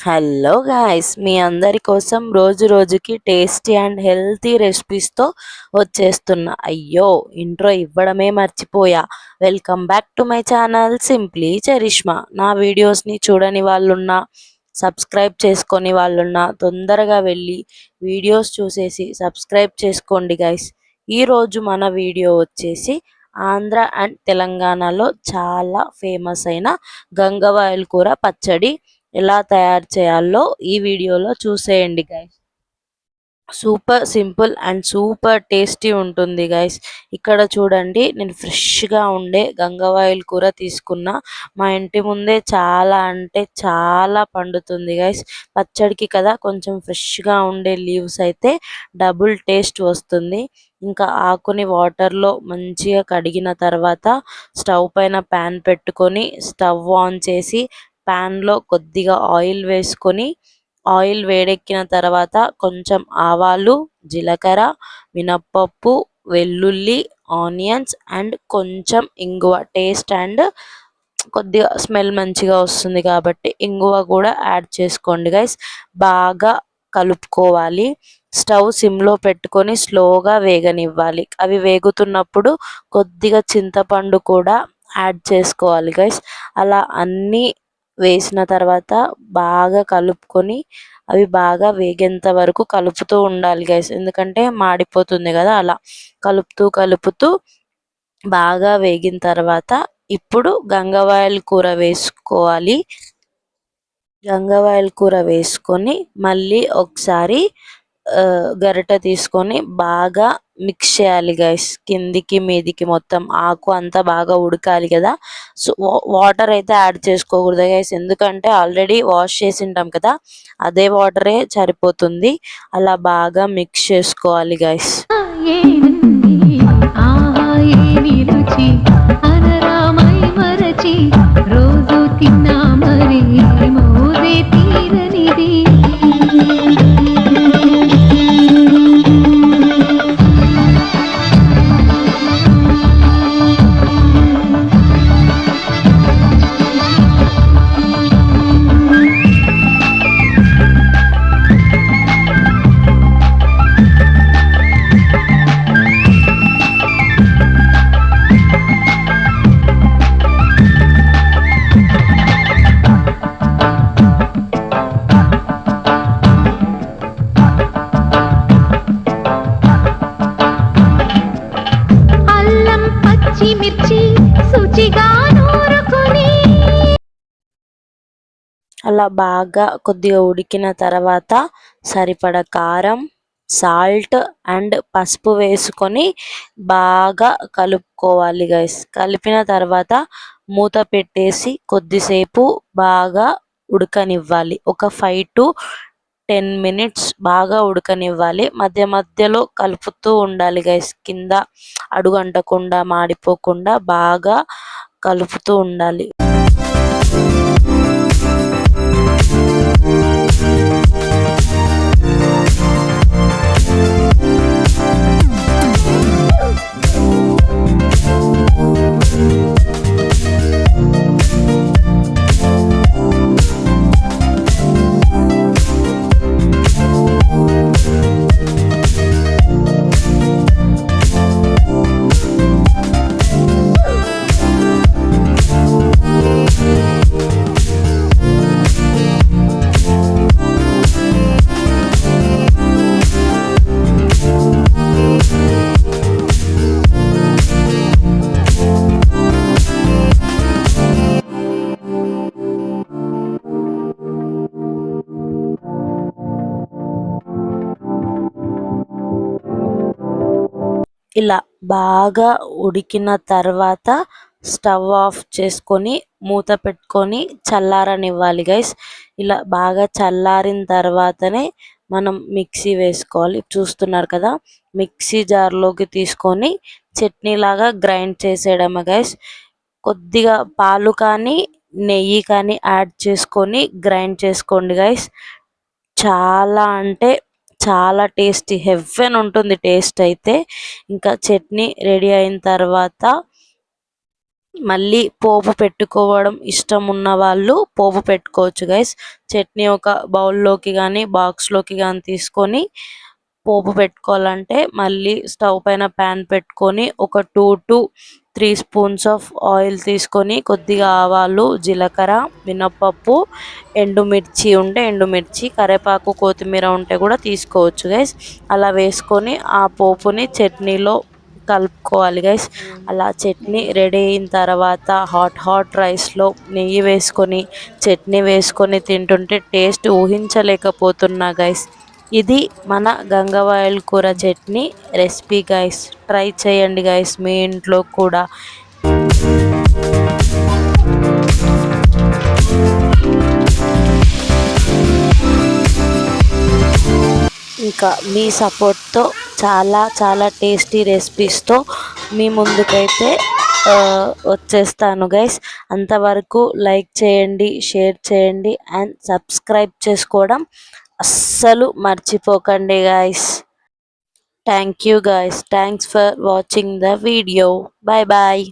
Hello guys, మీ అందరి కోసం రోజు రోజుకి టేస్టీ అండ్ హెల్తీ రెసిపీస్తో వచ్చేస్తున్నా. అయ్యో, ఇంట్రో ఇవ్వడమే మర్చిపోయా. Welcome back to my channel Simply Charisma. నా వీడియోస్ని చూడని వాళ్ళున్నా, సబ్స్క్రైబ్ చేసుకొని వాళ్ళున్నా తొందరగా వెళ్ళి వీడియోస్ చూసేసి సబ్స్క్రైబ్ చేసుకోండి గైస్. ఈరోజు మన వీడియో వచ్చేసి ఆంధ్ర అండ్ తెలంగాణలో చాలా ఫేమస్ అయిన గంగవాయల కూర పచ్చడి ఎలా తయారు చేయాలో ఈ వీడియోలో చూసేయండి guys. Super simple and super tasty ఉంటుంది గైస్. ఇక్కడ చూడండి, నేను ఫ్రెష్గా ఉండే గంగవాయల కూర తీసుకున్నా. మా ఇంటి ముందే చాలా అంటే చాలా పండుతుంది గైస్. పచ్చడికి కదా, కొంచెం ఫ్రెష్గా ఉండే లీవ్స్ అయితే డబుల్ టేస్ట్ వస్తుంది. ఇంకా ఆకుని వాటర్లో మంచిగా కడిగిన తర్వాత స్టవ్ పైన ప్యాన్ పెట్టుకొని స్టవ్ ఆన్ చేసి ప్యాన్లో కొద్దిగా ఆయిల్ వేసుకొని, ఆయిల్ వేడెక్కిన తర్వాత కొంచెం ఆవాలు, జీలకర్ర, మినప్పప్పు, వెల్లుల్లి, ఆనియన్స్ అండ్ కొంచెం ఇంగువ, టేస్ట్ అండ్ కొద్దిగా స్మెల్ మంచిగా వస్తుంది కాబట్టి ఇంగువ కూడా యాడ్ చేసుకోండి గైస్. బాగా కలుపుకోవాలి. స్టవ్ సిమ్లో పెట్టుకొని స్లోగా వేగనివ్వాలి. అవి వేగుతున్నప్పుడు కొద్దిగా చింతపండు కూడా యాడ్ చేసుకోవాలి గైస్. అలా అన్నీ వేసిన తర్వాత బాగా కలుపుకొని అవి బాగా వేగేంత వరకు కలుపుతూ ఉండాలి గైస్, ఎందుకంటే మాడిపోతుంది కదా. అలా కలుపుతూ కలుపుతూ బాగా వేగిన తర్వాత ఇప్పుడు గంగవాయల కూర వేసుకోవాలి. గంగవాయల కూర వేసుకొని మళ్ళీ ఒకసారి గరిట తీసుకొని బాగా మిక్స్ చేయాలి గైస్. కిందికి మీదికి మొత్తం ఆకు అంతా బాగా ఉడకాలి కదా. సో వాటర్ అయితే యాడ్ చేసుకోకూడదు గైస్, ఎందుకంటే ఆల్రెడీ వాష్ చేసి ఉంటాం కదా, అదే వాటరే సరిపోతుంది. అలా బాగా మిక్స్ చేసుకోవాలి గైస్. రోజు తిన్నా మరి మోదే తీరనిది. అలా బాగా కొద్దిగా ఉడికిన తర్వాత సరిపడ కారం, సాల్ట్ అండ్ పసుపు వేసుకొని బాగా కలుపుకోవాలి గైస్. కలిపిన తర్వాత మూత పెట్టేసి కొద్దిసేపు బాగా ఉడకనివ్వాలి. ఒక 5 to 10 minutes బాగా ఉడకనివ్వాలి. మధ్య మధ్యలో కలుపుతూ ఉండాలి గైస్, కింద అడుగంటకుండా మాడిపోకుండా బాగా కలుపుతూ ఉండాలి. ఇలా బాగా ఉడికిన తర్వాత స్టవ్ ఆఫ్ చేసుకొని మూత పెట్టుకొని చల్లారనివ్వాలి గైస్. ఇలా బాగా చల్లారిన తర్వాతనే మనం మిక్సీ వేసుకోవాలి. చూస్తున్నారు కదా, మిక్సీ జార్లోకి తీసుకొని చట్నీలాగా గ్రైండ్ చేసేయడమే గైస్. కొద్దిగా పాలు కానీ నెయ్యి కానీ యాడ్ చేసుకొని గ్రైండ్ చేసుకోండి గైస్. చాలా అంటే చాలా టేస్టీ, హెవెన్ ఉంటుంది టేస్ట్ అయితే. ఇంకా చట్నీ రెడీ అయిన తర్వాత మళ్ళీ పోపు పెట్టుకోవడం ఇష్టం ఉన్న వాళ్ళు పోపు పెట్టుకోవచ్చు గైస్. చట్నీ ఒక బౌల్లోకి కానీ బాక్స్లోకి కానీ తీసుకొని పోపు పెట్టుకోవాలంటే మళ్ళీ స్టవ్ పైన ప్యాన్ పెట్టుకొని ఒక 2 to 3 స్పూన్స్ ఆఫ్ ఆయిల్ తీసుకొని కొద్దిగా ఆవాలు, జీలకర్ర, మినప్పప్పు, ఎండుమిర్చి ఉంటే ఎండుమిర్చి, కరివేపాకు, కొత్తిమీర ఉంటే కూడా తీసుకోవచ్చు గైస్. అలా వేసుకొని ఆ పోపుని చట్నీలో కలుపుకోవాలి గైస్. అలా చట్నీ రెడీ అయిన తర్వాత హాట్ రైస్లో నెయ్యి వేసుకొని చట్నీ వేసుకొని తింటుంటే టేస్ట్ ఊహించలేకపోతున్నా గైస్. ఇది మన గంగవాయల కూర చట్నీ రెసిపీ గైస్. ట్రై చేయండి గైస్ మీ ఇంట్లో కూడా. ఇంకా మీ సపోర్ట్తో చాలా టేస్టీ రెసిపీస్తో మీ ముందుకైతే వచ్చేస్తాను గైస్. అంతవరకు లైక్ చేయండి, షేర్ చేయండి అండ్ సబ్స్క్రైబ్ చేసుకోవడం అస్సలు మర్చిపోకండి guys. Thank you guys. Thanks for watching the video. Bye bye.